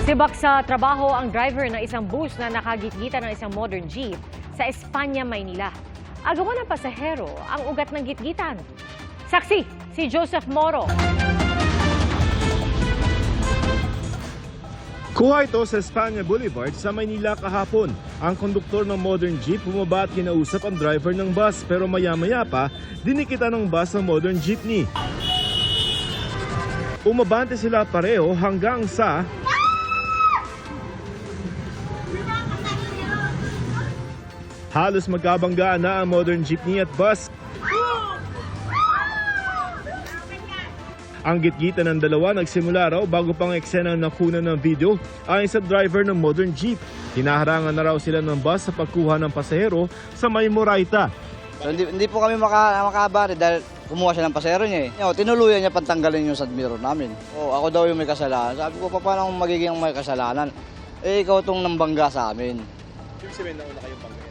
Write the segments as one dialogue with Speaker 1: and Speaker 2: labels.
Speaker 1: Sibak sa trabaho ang driver ng isang bus na nakagitgitan ng isang modern jeep sa Espanya, Maynila. Agawan ng pasahero ang ugat ng gitgitan. Saksi, si Joseph Moro.
Speaker 2: Kuha ito sa Espanya Boulevard sa Maynila kahapon. Ang konduktor ng modern jeep bumaba at kinausap ang driver ng bus pero maya-maya pa dinikita ng bus ang modern jeepney. Umabante sila pareho hanggang sa halos magkabanggaan na ang modern jeepney at bus. Ang gitgitan ng dalawa nagsimula raw bago pang eksena ng nakunan ng video ayon sa driver ng modern jeep. Hinaharangan na raw sila ng bus sa pagkuha ng pasahero sa may Moraita.
Speaker 3: So, hindi po kami makabari dahil kumuha siya ng pasahero niya eh. Tinuluyan niya pantanggalin yung side mirror namin. Ako daw yung may kasalanan. Sabi ko, paano magiging may kasalanan? Ikaw itong nambangga sa amin.
Speaker 2: Yung sabihin, nauna kayong banggain?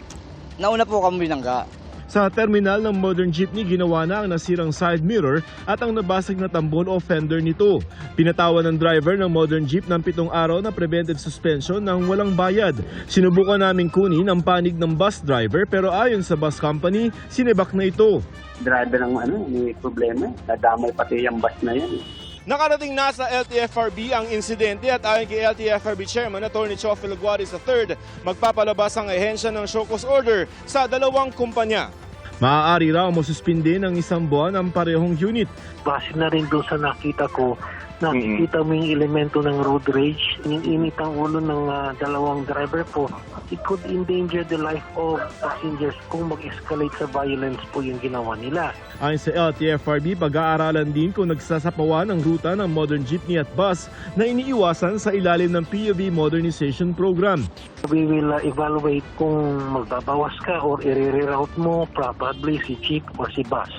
Speaker 3: Nauna po kami binangga.
Speaker 2: Sa terminal ng modern jeepney, ginawa na ang nasirang side mirror at ang nabasag na tambol o fender nito. Pinatawan ng driver ng modern jeep ng 7 araw na preventive suspension ng walang bayad. Sinubukan naming kunin ang panig ng bus driver pero ayon sa bus company, sinibak na ito.
Speaker 4: Driver ng may problema. Nadamay pati yung bus na yan.
Speaker 2: Nakarating na sa LTFRB ang insidente at ayon kay LTFRB Chairman Atty. Chofil Guaris III, magpapalabas ang ahensya ng show cause order sa dalawang kumpanya. Maaari raw masuspindi ng 1 buwan ang parehong unit.
Speaker 5: Base na rin doon sa nakita ko, nakikita mo yung elemento ng road rage, yung init ang ulo ng dalawang driver po. It could endanger the life of passengers kung mag-escalate sa violence po yung ginawa nila.
Speaker 2: Ayon sa LTFRB, pag-aaralan din kung nagsasapawan ang ruta ng modern jeepney at bus na iniiwasan sa ilalim ng PUV Modernization Program.
Speaker 5: We will evaluate kung magbabawas ka or i-reroute mo probably si jeep or si bus.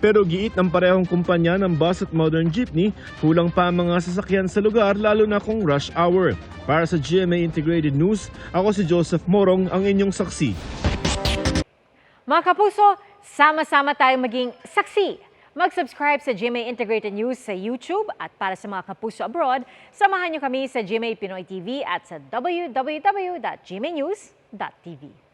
Speaker 2: Pero giit ng parehong kumpanya ng bus at modern jeepney, kulang pa ang mga sasakyan sa lugar lalo na kung rush hour. Para sa GMA Integrated News, ako si Joseph Morong, ang inyong saksi.
Speaker 1: Mga kapuso, sama-sama tayong maging saksi. Mag-subscribe sa GMA Integrated News sa YouTube at para sa mga kapuso abroad, samahan niyo kami sa GMA Pinoy TV at sa www.gmanews.tv.